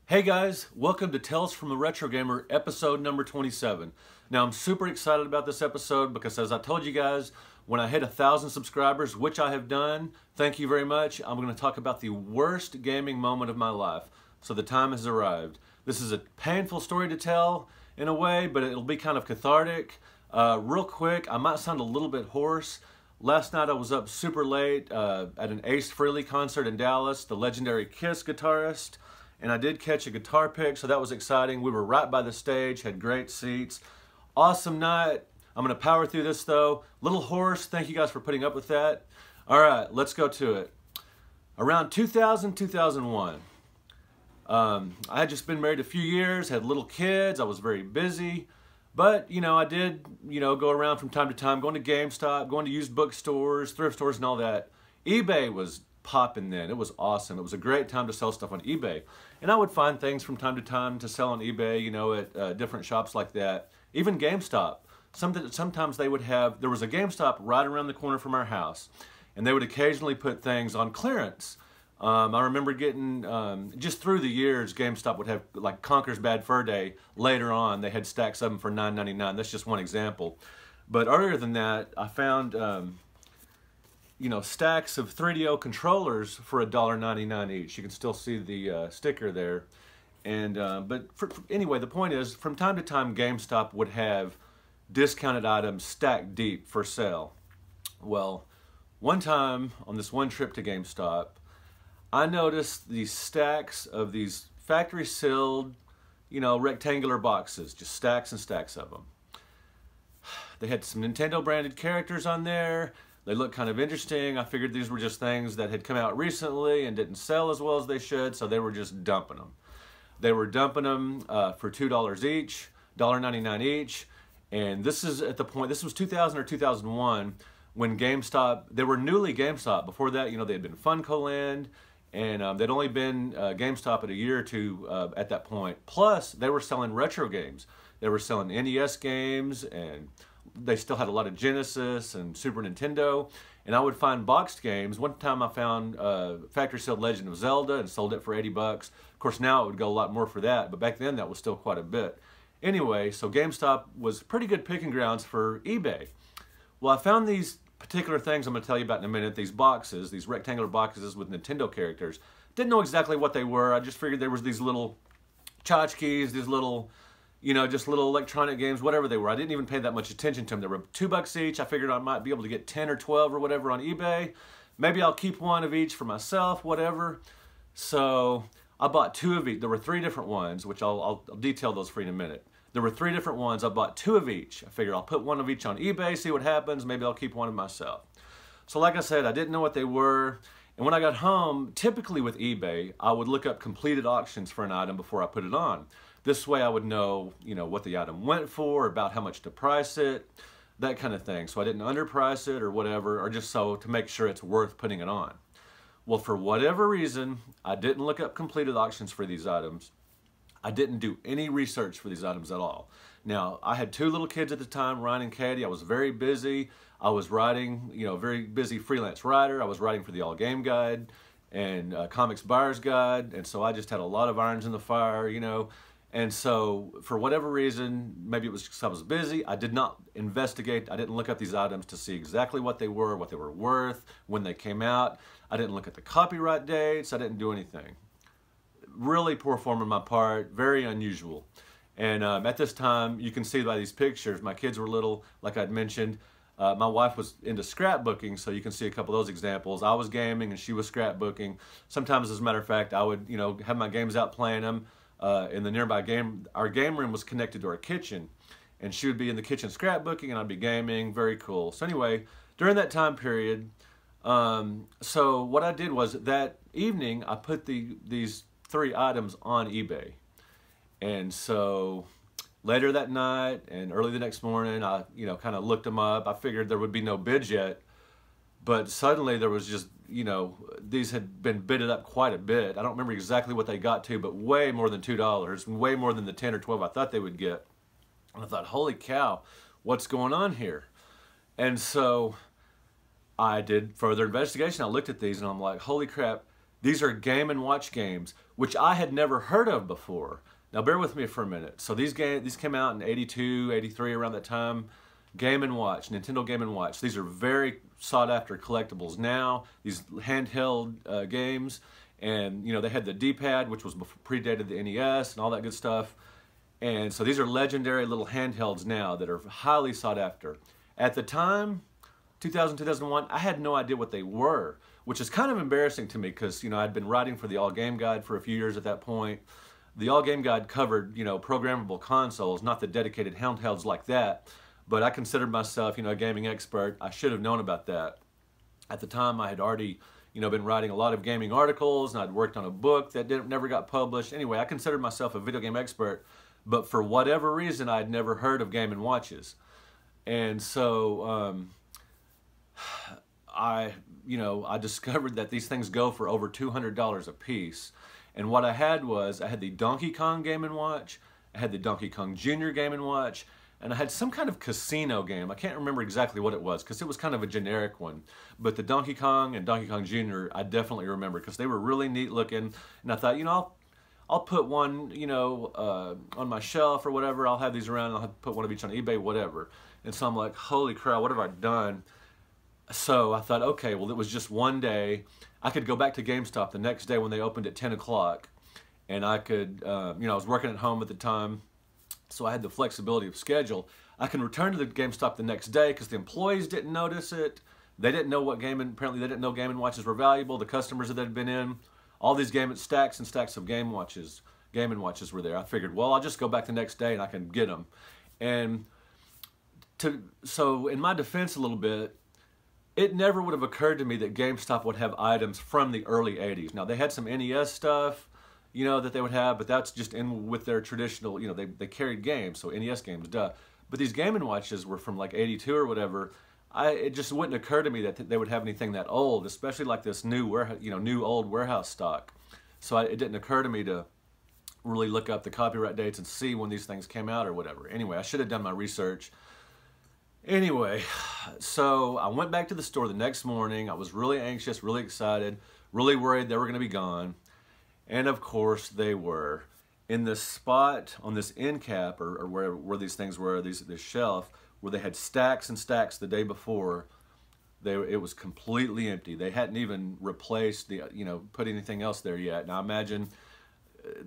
Hey guys, welcome to Tales from a Retro Gamer, episode number 27. Now I'm super excited about this episode because as I told you guys, when I hit 1,000 subscribers, which I have done, thank you very much, I'm going to talk about the worst gaming moment of my life. So the time has arrived. This is a painful story to tell in a way, but it'll be kind of cathartic. Real quick, I might sound a little bit hoarse. Last night I was up super late at an Ace Frehley concert in Dallas, the legendary Kiss guitarist. And I did catch a guitar pick, so that was exciting. We were right by the stage, had great seats. Awesome night. I'm going to power through this though. Little hoarse, thank you guys for putting up with that. All right, let's go to it. Around 2000, 2001, I had just been married a few years, had little kids, I was very busy. But, I did, go around from time to time, going to GameStop, going to used bookstores, thrift stores and all that. eBay was popping then. It was awesome. It was a great time to sell stuff on eBay. And I would find things from time to time to sell on eBay, at different shops like that. Even GameStop. Sometimes they would have, there was a GameStop right around the corner from our house, and they would occasionally put things on clearance. I remember getting, just through the years, GameStop would have, like Conker's Bad Fur Day, later on, they had stacks of them for $9.99. That's just one example. But earlier than that, I found, stacks of 3DO controllers for $1.99 each. You can still see the sticker there. And anyway, the point is, from time to time, GameStop would have discounted items stacked deep for sale. Well, one time on this one trip to GameStop, I noticed these stacks of these factory sealed, rectangular boxes, just stacks and stacks of them. They had some Nintendo branded characters on there. They looked kind of interesting. I figured these were just things that had come out recently and didn't sell as well as they should, so they were just dumping them. They were dumping them for $2 each, $1.99 each, and this is at the point, this was 2000 or 2001, when GameStop, they were newly GameStop. Before that, they had been Funko Land, and they'd only been GameStop at a year or two at that point. Plus, they were selling retro games. They were selling NES games, and they still had a lot of Genesis and Super Nintendo, and I would find boxed games. One time I found Factory Sealed Legend of Zelda and sold it for 80 bucks. Of course now it would go a lot more for that, but back then that was still quite a bit. Anyway, so GameStop was pretty good picking grounds for eBay. Well, I found these particular things I'm going to tell you about in a minute, these boxes, these rectangular boxes with Nintendo characters. Didn't know exactly what they were. I just figured there was these little tchotchkes, these little just little electronic games, whatever they were. I didn't even pay that much attention to them. They were $2 each. I figured I might be able to get 10 or 12 or whatever on eBay. Maybe I'll keep one of each for myself, whatever. So I bought two of each. There were three different ones, which I'll detail those for you in a minute. There were three different ones. I bought two of each. I figured I'll put one of each on eBay, see what happens. Maybe I'll keep one of myself. So like I said, I didn't know what they were. And when I got home, typically with eBay, I would look up completed auctions for an item before I put it on. This way I would know, what the item went for, about how much to price it, that kind of thing. So I didn't underprice it or whatever, or just so to make sure it's worth putting it on. Well, for whatever reason, I didn't look up completed auctions for these items. I didn't do any research for these items at all. Now, I had two little kids at the time, Ryan and Katie. I was very busy. I was writing, very busy freelance writer. I was writing for the All Game Guide and Comics Buyer's Guide. And so I just had a lot of irons in the fire, And so, for whatever reason, maybe it was because I was busy, I did not investigate. I didn't look up these items to see exactly what they were worth, when they came out. I didn't look at the copyright dates. I didn't do anything. Really poor form on my part, very unusual. And at this time, you can see by these pictures, my kids were little, like I'd mentioned. My wife was into scrapbooking, so you can see a couple of those examples. I was gaming and she was scrapbooking. Sometimes, as a matter of fact, I would, have my games out playing them. In the nearby our game room was connected to our kitchen, and she would be in the kitchen scrapbooking and I'd be gaming. Very cool. So anyway, during that time period, so what I did was that evening I put these three items on eBay. And so later that night and early the next morning, I kind of looked them up. I figured there would be no bids yet, but suddenly there was just, these had been bidded up quite a bit. I don't remember exactly what they got to, but way more than $2, way more than the 10 or 12 I thought they would get. And I thought, holy cow, what's going on here? And so I did further investigation. I looked at these and I'm like, holy crap, These are Game and Watch games, which I had never heard of before. Now bear with me for a minute. So these came out in 82, 83, around that time. Game and Watch, Nintendo Game and Watch. These are very sought after collectibles now. These handheld games, and you know they had the D-pad, which was predated the NES and all that good stuff. And so these are legendary little handhelds now that are highly sought after. At the time, 2000, 2001, I had no idea what they were, which is kind of embarrassing to me because, you know, I'd been writing for the All Game Guide for a few years at that point. The All Game Guide covered, you know, programmable consoles, not the dedicated handhelds like that, but I considered myself, you know, a gaming expert. I should have known about that. At the time, I had already, you know, been writing a lot of gaming articles, and I'd worked on a book that never got published. Anyway, I considered myself a video game expert, but for whatever reason, I'd never heard of Game and Watches. And so I discovered that these things go for over $200 a piece. And what I had the Donkey Kong Game & Watch, I had the Donkey Kong Jr. Game & Watch, and I had some kind of casino game. I can't remember exactly what it was because it was kind of a generic one. But the Donkey Kong and Donkey Kong Jr. I definitely remember because they were really neat looking. And I thought, you know, I'll put one, you know, on my shelf or whatever. I'll have these around and I'll have to put one of each on eBay, whatever. And so I'm like, holy crap, what have I done? So I thought, okay, well, it was just one day. I could go back to GameStop the next day when they opened at 10 o'clock. And I could, you know, I was working at home at the time, so I had the flexibility of schedule. I can return to the GameStop the next day because the employees didn't notice it. They didn't know what apparently they didn't know Game & Watches were valuable. The customers that had been in, all these stacks and stacks of Game & Watches were there. I figured, well, I'll just go back the next day and I can get them. And so in my defense a little bit, it never would have occurred to me that GameStop would have items from the early 80s. Now, they had some NES stuff, you know, that they would have, but that's just in with their traditional, you know, they carried games, so NES games, duh. But these Game & Watches were from like 82 or whatever. It just wouldn't occur to me that they would have anything that old, especially like this new old warehouse stock. So it didn't occur to me to really look up the copyright dates and see when these things came out or whatever. Anyway, I should have done my research. Anyway, so I went back to the store the next morning. I was really anxious, really excited, really worried they were going to be gone. And of course they were. In this spot on this end cap or where these things were, this shelf, where they had stacks and stacks the day before, it was completely empty. They hadn't even replaced put anything else there yet. Now imagine,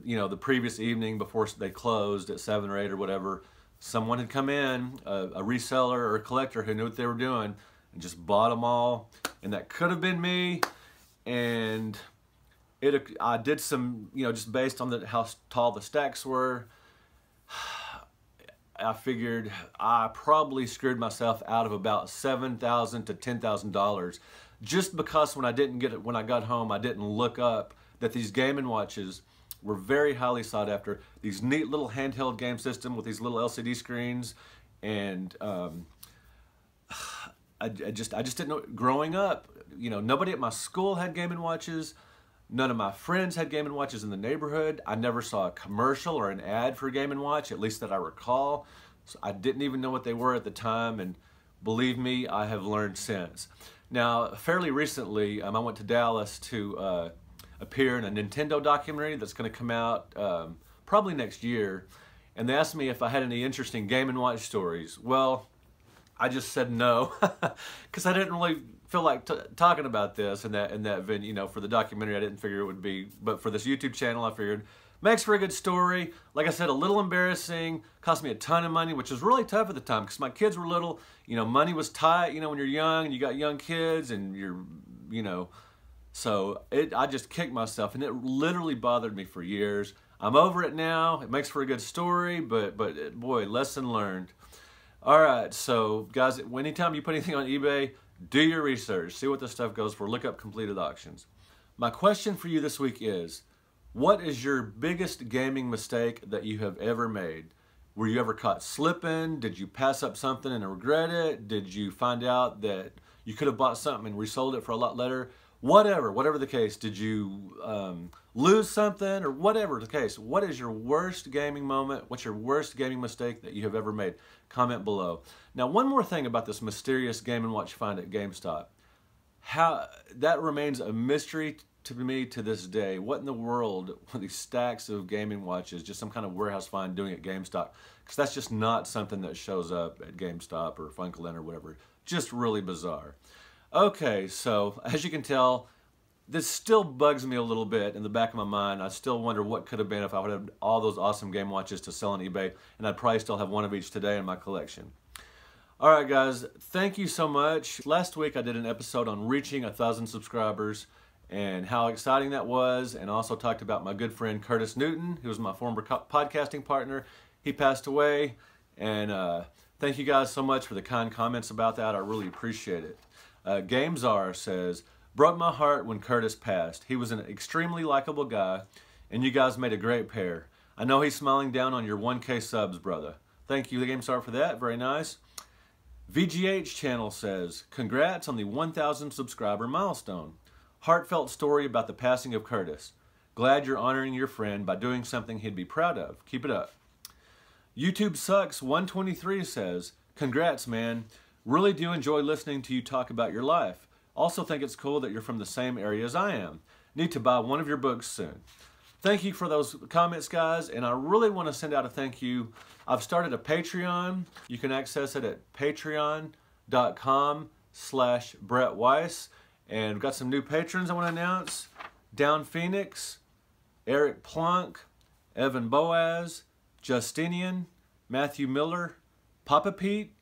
you know, the previous evening before they closed at 7 or 8 or whatever, someone had come in, a reseller or a collector who knew what they were doing, and just bought them all. And that could have been me. And I did some, you know, just based on how tall the stacks were, I figured I probably screwed myself out of about $7,000 to $10,000, just because when I got home, I didn't look up that these Game & Watches were very highly sought after. These neat little handheld game system with these little LCD screens, and I just didn't know. Growing up, you know, nobody at my school had Game & Watches. None of my friends had Game & Watches in the neighborhood. I never saw a commercial or an ad for Game & Watch, at least that I recall. So I didn't even know what they were at the time, and believe me, I have learned since. Now, fairly recently, I went to Dallas to appear in a Nintendo documentary that's going to come out probably next year, and they asked me if I had any interesting Game & Watch stories. Well, I just said no, because I didn't really feel like talking about this in that venue. You know, for the documentary, I didn't figure it would be, but for this YouTube channel, I figured makes for a good story. Like I said, a little embarrassing, cost me a ton of money, which was really tough at the time because my kids were little. You know, money was tight. You know, when you're young and you got young kids and you're, you know, so I just kicked myself, and it literally bothered me for years. I'm over it now. It makes for a good story, but boy, lesson learned. All right, so guys, anytime you put anything on eBay, do your research. See what this stuff goes for. Look up completed auctions. My question for you this week is, what is your biggest gaming mistake that you have ever made? Were you ever caught slipping? Did you pass up something and regret it? Did you find out that you could have bought something and resold it for a lot later? Whatever the case, did you lose something or whatever the case? What is your worst gaming moment? What's your worst gaming mistake that you have ever made? Comment below. Now, one more thing about this mysterious Game & Watch find at GameStop. How that remains a mystery to me to this day, what in the world were these stacks of gaming watches, just some kind of warehouse find doing at GameStop? Because that's just not something that shows up at GameStop or Funko or whatever. Just really bizarre. Okay, so as you can tell, this still bugs me a little bit in the back of my mind. I still wonder what could have been if I would have all those awesome game watches to sell on eBay, and I'd probably still have one of each today in my collection. All right, guys, thank you so much. Last week I did an episode on reaching 1,000 subscribers and how exciting that was, and also talked about my good friend Curtis Newton, who was my former podcasting partner. He passed away, and thank you guys so much for the kind comments about that. I really appreciate it. GameZar says, broke my heart when Curtis passed. He was an extremely likable guy, and you guys made a great pair. I know he's smiling down on your 1K subs, brother. Thank you, GameStar, for that. Very nice. VGH channel says, congrats on the 1,000 subscriber milestone. Heartfelt story about the passing of Curtis. Glad you're honoring your friend by doing something he'd be proud of. Keep it up. YouTube Sucks 123 says, congrats, man. Really do enjoy listening to you talk about your life. Also think it's cool that you're from the same area as I am. Need to buy one of your books soon. Thank you for those comments, guys, and I really want to send out a thank you. I've started a Patreon. You can access it at patreon.com/Brett Weiss. And we've got some new patrons I want to announce. Down Phoenix, Eric Plunk, Evan Boaz, Justinian, Matthew Miller, Papa Pete,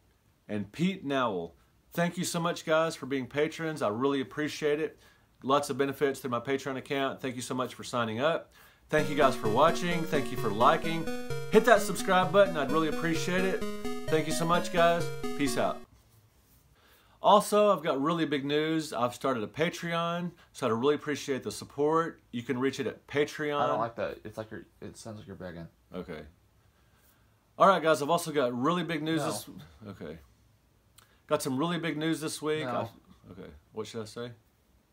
and Pete Nowell. Thank you so much, guys, for being patrons. I really appreciate it. Lots of benefits through my Patreon account. Thank you so much for signing up. Thank you guys for watching. Thank you for liking. Hit that subscribe button. I'd really appreciate it. Thank you so much, guys. Peace out. Also, I've got really big news. I've started a Patreon, so I'd really appreciate the support. You can reach it at Patreon. I don't like that. It's like it sounds like you're begging. Okay. All right, guys. I've also got really big news. No. Okay. Got some really big news this week. No. Okay. What should I say?